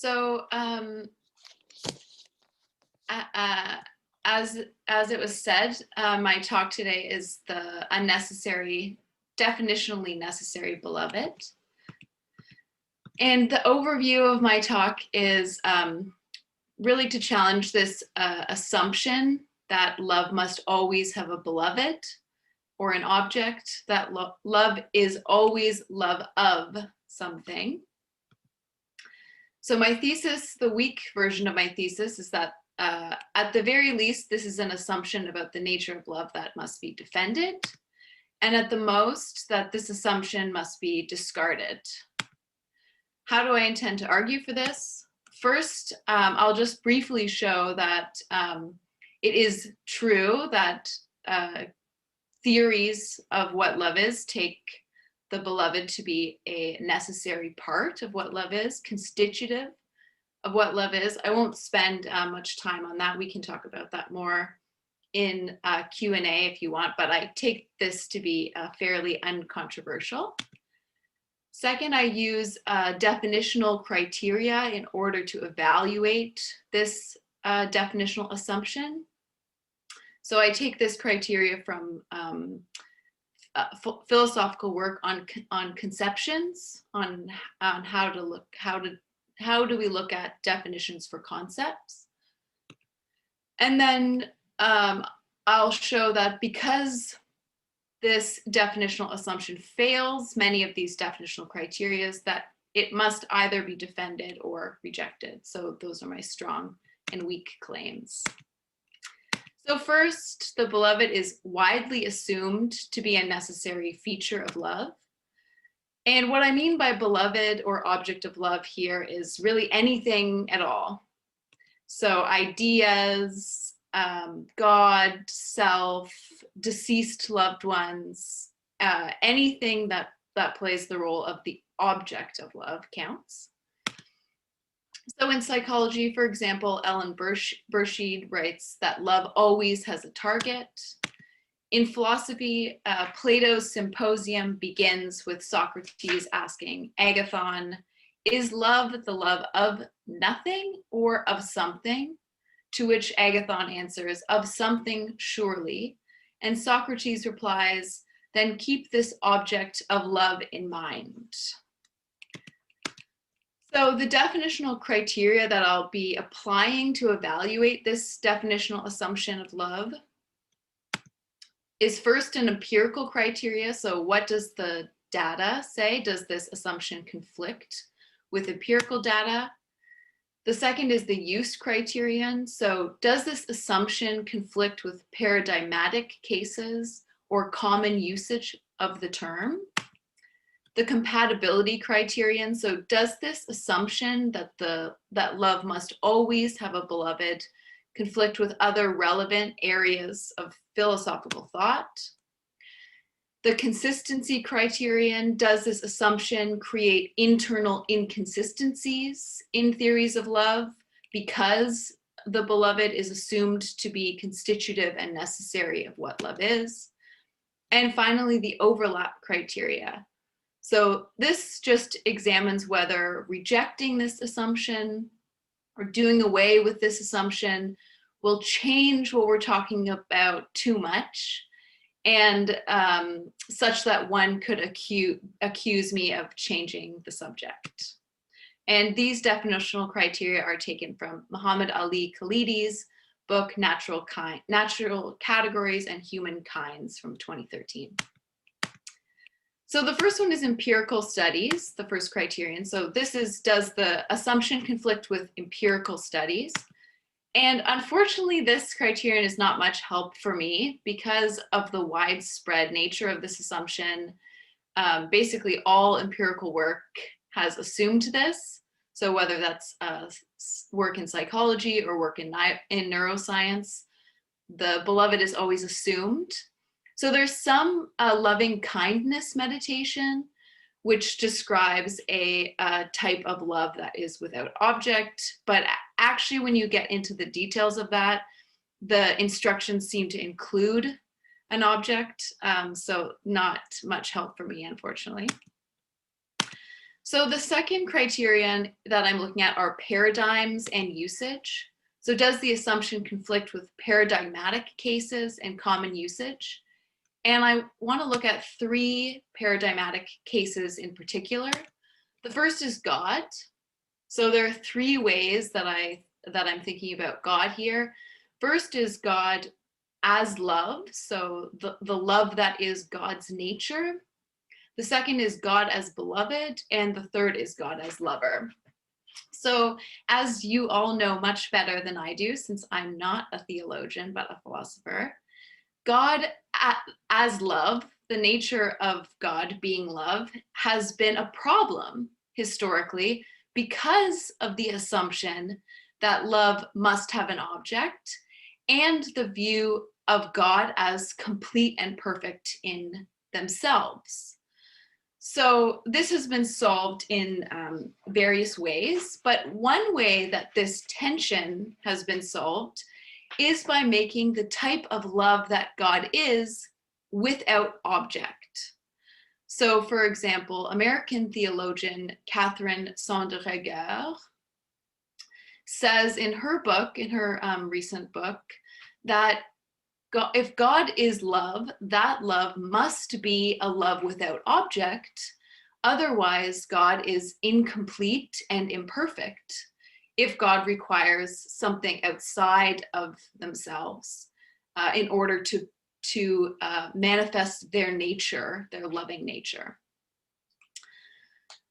So as it was said, my talk today is the definitionally necessary beloved. And the overview of my talk is really to challenge this assumption that love must always have a beloved or an object, that love is always love of something. So my thesis, the weak version of my thesis, is that at the very least, this is an assumption about the nature of love that must be defended. And at the most, that this assumption must be discarded. How do I intend to argue for this? First, I'll just briefly show that it is true that theories of what love is take the beloved to be a necessary part of what love is, constitutive of what love is. I won't spend much time on that. We can talk about that more in Q&A if you want, but I take this to be fairly uncontroversial. Second, I use definitional criteria in order to evaluate this definitional assumption. So I take this criteria from philosophical work on conceptions, on how do we look at definitions for concepts. And then I'll show that because this definitional assumption fails many of these definitional criteria, that it must either be defended or rejected. So those are my strong and weak claims. So first, the beloved is widely assumed to be a necessary feature of love. And what I mean by beloved or object of love here is really anything at all. So ideas, God, self, deceased loved ones, anything that plays the role of the object of love counts. So in psychology, for example, Ellen Burschid writes that love always has a target. In philosophy, Plato's Symposium begins with Socrates asking Agathon, is love the love of nothing or of something? To which Agathon answers, of something surely. And Socrates replies, then keep this object of love in mind. So the definitional criteria that I'll be applying to evaluate this definitional assumption of love is first an empirical criteria. So what does the data say? Does this assumption conflict with empirical data? The second is the use criterion. So does this assumption conflict with paradigmatic cases or common usage of the term? The compatibility criterion. So does this assumption that love must always have a beloved conflict with other relevant areas of philosophical thought? The consistency criterion, does this assumption create internal inconsistencies in theories of love because the beloved is assumed to be constitutive and necessary of what love is? And finally, the overlap criteria. So this just examines whether rejecting this assumption or doing away with this assumption will change what we're talking about too much, and such that one could accuse me of changing the subject. And these definitional criteria are taken from Muhammad Ali Khalidi's book, Natural Categories and Human Kinds from 2013. So the first one is empirical studies, the first criterion. So this is, does the assumption conflict with empirical studies? And unfortunately, this criterion is not much help for me because of the widespread nature of this assumption. Basically, all empirical work has assumed this. So whether that's work in psychology or work in neuroscience, the beloved is always assumed. So there's some loving kindness meditation, which describes a type of love that is without object. But actually, when you get into the details of that, the instructions seem to include an object. So not much help for me, unfortunately. So the second criterion that I'm looking at are paradigms and usage. So does the assumption conflict with paradigmatic cases and common usage? And I want to look at 3 paradigmatic cases in particular. The first is God. So there are 3 ways that I'm thinking about God here. First is God as love, so the love that is God's nature. The second is God as beloved, and the third is God as lover. So as you all know much better than I do, since I'm not a theologian, but a philosopher, God as love, the nature of God being love, has been a problem historically because of the assumption that love must have an object and the view of God as complete and perfect in themselves. So this has been solved in various ways, but one way that this tension has been solved is by making the type of love that God is without object. So for example, American theologian Catherine Sonderegger says in her book, in her recent book, that if God is love, that love must be a love without object. Otherwise, God is incomplete and imperfect if God requires something outside of themselves in order to manifest their nature, their loving nature.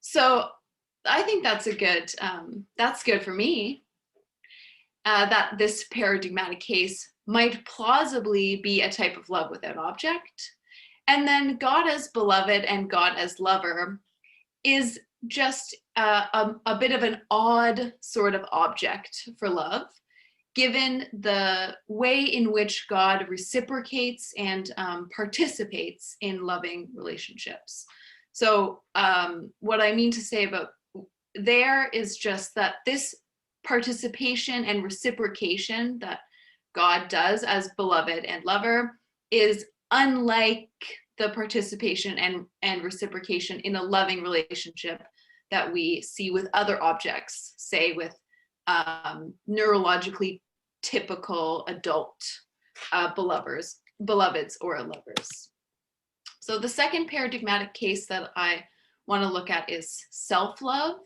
So I think that's good for me, that this paradigmatic case might plausibly be a type of love without object. And then God as beloved and God as lover is just a bit of an odd sort of object for love, given the way in which God reciprocates and participates in loving relationships. So what I mean to say about there is just that this participation and reciprocation that God does as beloved and lover is unlike the participation and reciprocation in a loving relationship that we see with other objects, say with neurologically typical adult beloveds or lovers. So the second paradigmatic case that I want to look at is self-love.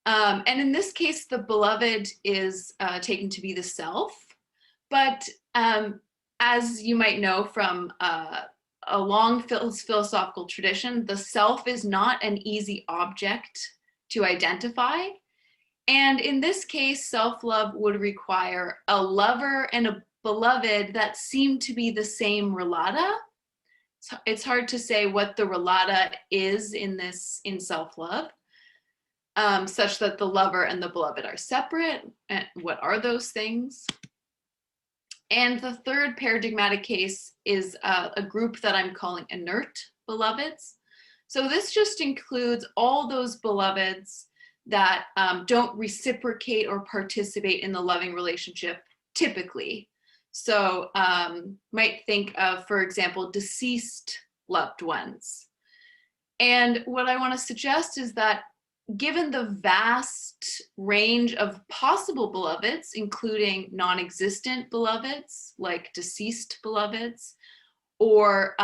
And in this case, the beloved is taken to be the self. But as you might know from a long philosophical tradition, the self is not an easy object to identify. And in this case, self-love would require a lover and a beloved that seem to be the same relata. It's hard to say what the relata is in self-love, such that the lover and the beloved are separate. And what are those things? And the third paradigmatic case is a group that I'm calling inert beloveds. So this just includes all those beloveds that don't reciprocate or participate in the loving relationship typically. So might think of, for example, deceased loved ones. And what I want to suggest is that given the vast range of possible beloveds, including non-existent beloveds, like deceased beloveds, or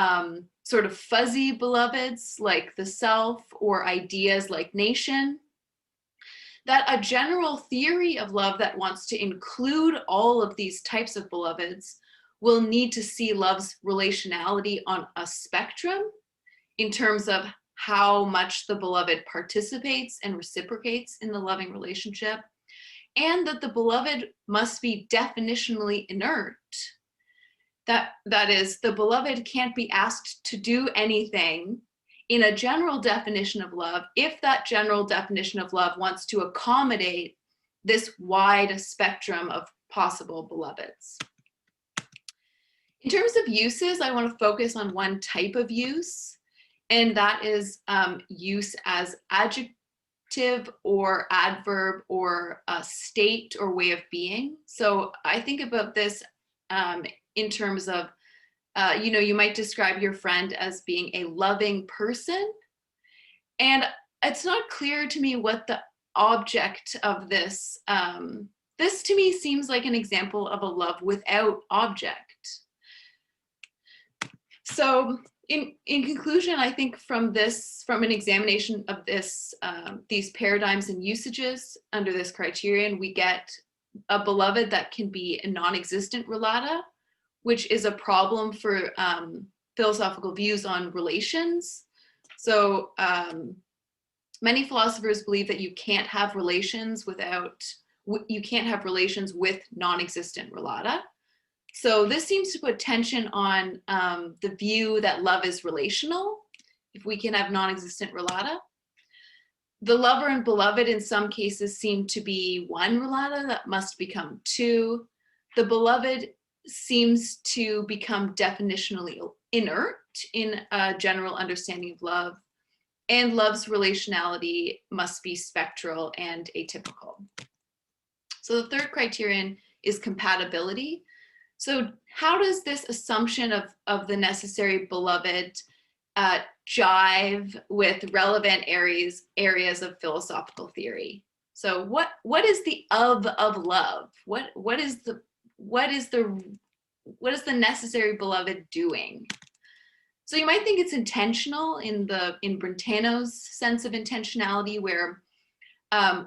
sort of fuzzy beloveds, like the self, or ideas like nation, that a general theory of love that wants to include all of these types of beloveds will need to see love's relationality on a spectrum in terms of how much the beloved participates and reciprocates in the loving relationship, and that the beloved must be definitionally inert. That is, the beloved can't be asked to do anything in a general definition of love if that general definition of love wants to accommodate this wide spectrum of possible beloveds. In terms of uses, I want to focus on one type of use, and that is use as adjective or adverb or a state or way of being. So I think about this in terms of, you might describe your friend as being a loving person. And it's not clear to me what the object of this, this to me seems like an example of a love without object. So in conclusion, I think from an examination of this, these paradigms and usages under this criterion, we get a beloved that can be a non-existent relata, which is a problem for philosophical views on relations. So many philosophers believe that you can't have relations with non-existent relata. So this seems to put tension on the view that love is relational, if we can have non-existent relata. The lover and beloved in some cases seem to be one relata that must become two. The beloved seems to become definitionally inert in a general understanding of love, and love's relationality must be spectral and atypical. So the third criterion is compatibility. So how does this assumption of the necessary beloved jive with relevant areas of philosophical theory? So what is the of love? What is the necessary beloved doing? So you might think it's intentional in Brentano's sense of intentionality, where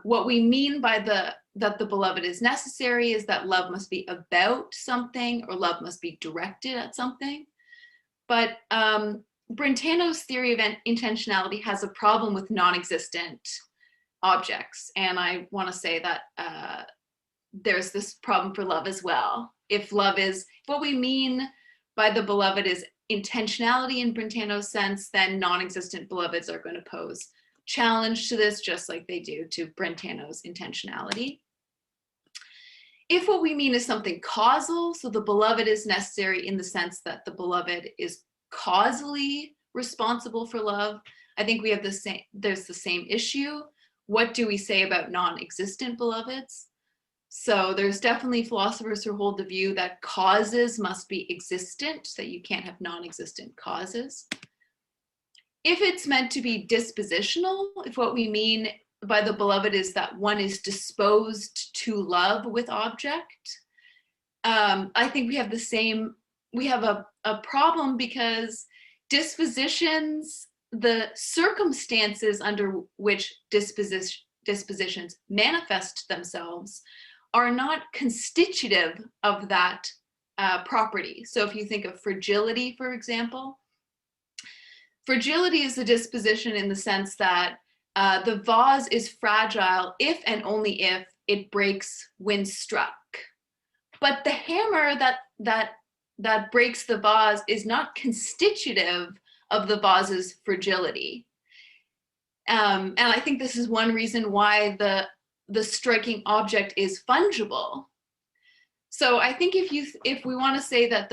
what we mean by that the beloved is necessary is that love must be about something, or love must be directed at something. But Brentano's theory of intentionality has a problem with non-existent objects. And I want to say that there's this problem for love as well. If what we mean by the beloved is intentionality in Brentano's sense, then non-existent beloveds are going to pose challenge to this, just like they do to Brentano's intentionality. If what we mean is something causal, so the beloved is necessary in the sense that the beloved is causally responsible for love, I think we have there's the same issue. What do we say about non-existent beloveds? So there's definitely philosophers who hold the view that causes must be existent, that you can't have non-existent causes. If it's meant to be dispositional, if what we mean by the beloved is that one is disposed to love with object, I think we have a problem, because dispositions, the circumstances under which dispositions manifest themselves are not constitutive of that property. So if you think of fragility, for example, fragility is a disposition in the sense that the vase is fragile if and only if it breaks when struck. But the hammer that breaks the vase is not constitutive of the vase's fragility. And I think this is one reason why the striking object is fungible. So I think if we want to say that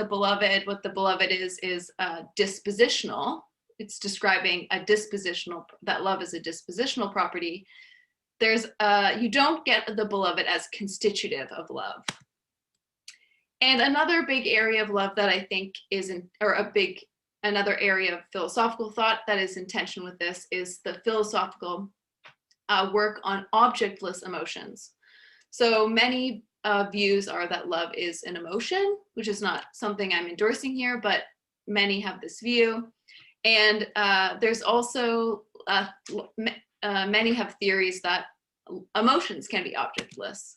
what the beloved is dispositional, it's describing that love is a dispositional property. You don't get the beloved as constitutive of love. And another big area of love that I think another area of philosophical thought that is in tension with this is the philosophical work on objectless emotions. So many views are that love is an emotion, which is not something I'm endorsing here, but many have this view. And there's also, many have theories that emotions can be objectless.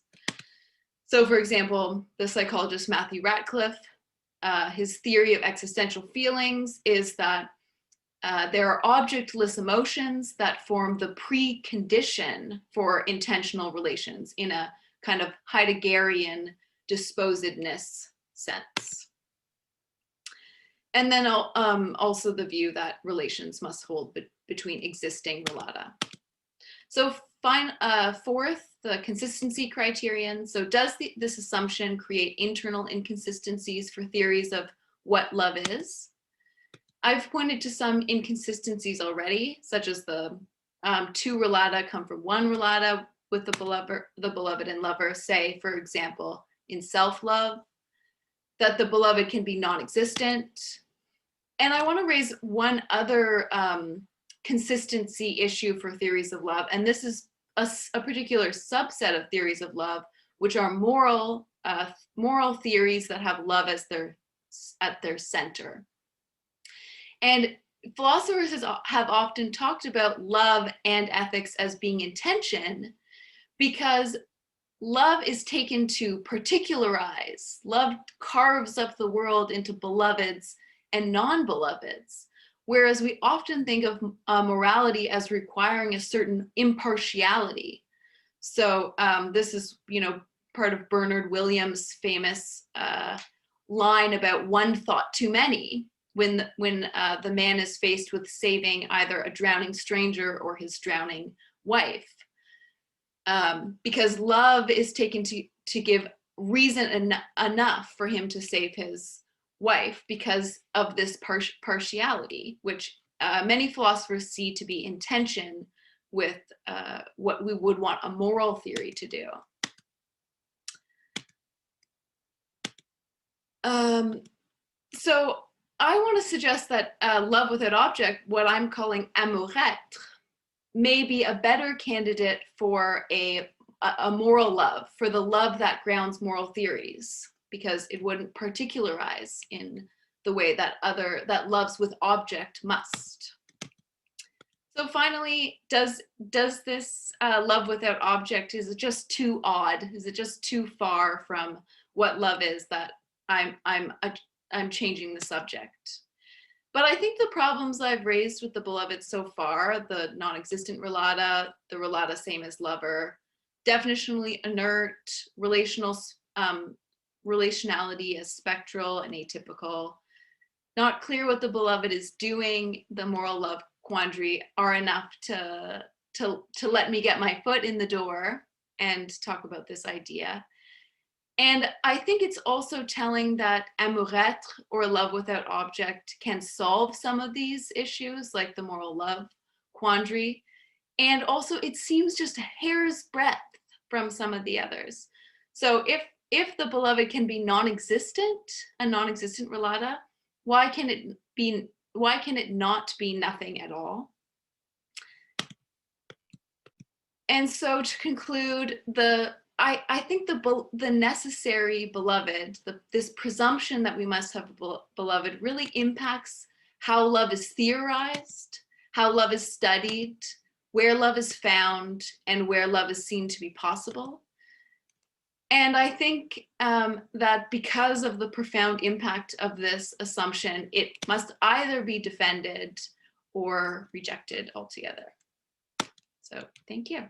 So for example, the psychologist Matthew Ratcliffe, his theory of existential feelings is that there are objectless emotions that form the precondition for intentional relations in a kind of Heideggerian disposedness sense. And then also the view that relations must hold between existing relata. So fourth, the consistency criterion. So does this assumption create internal inconsistencies for theories of what love is? I've pointed to some inconsistencies already, such as the two relata come from one relata with the beloved and lover, say, for example, in self-love, that the beloved can be non-existent. And I want to raise one other consistency issue for theories of love. And this is a particular subset of theories of love, which are moral theories that have love as at their center. And philosophers have often talked about love and ethics as being in tension, because love is taken to particularize. Love carves up the world into beloveds and non-beloveds, whereas we often think of morality as requiring a certain impartiality. So this is, part of Bernard Williams' famous line about one thought too many, when the man is faced with saving either a drowning stranger or his drowning wife. Because love is taken to give reason enough for him to save his wife because of this partiality, which many philosophers see to be in tension with what we would want a moral theory to do. So I want to suggest that love without object, what I'm calling amour-être, may be a better candidate for a moral love, for the love that grounds moral theories, because it wouldn't particularize in the way that loves with object must. So finally, does this love without object, is it just too odd? Is it just too far from what love is that I'm changing the subject? But I think the problems I've raised with the beloved so far, the non-existent relata, the relata same as lover, definitionally inert, relationality as spectral and atypical, not clear what the beloved is doing, the moral love quandary, are enough to let me get my foot in the door and talk about this idea. And I think it's also telling that amour-être, or love without object, can solve some of these issues, like the moral love quandary. And also it seems just a hair's breadth from some of the others. So if the beloved can be non-existent, a non-existent relata, why can it not be nothing at all? And so to conclude, I think the necessary beloved, this presumption that we must have a beloved, really impacts how love is theorized, how love is studied, where love is found, and where love is seen to be possible. And I think that because of the profound impact of this assumption, it must either be defended or rejected altogether. So thank you.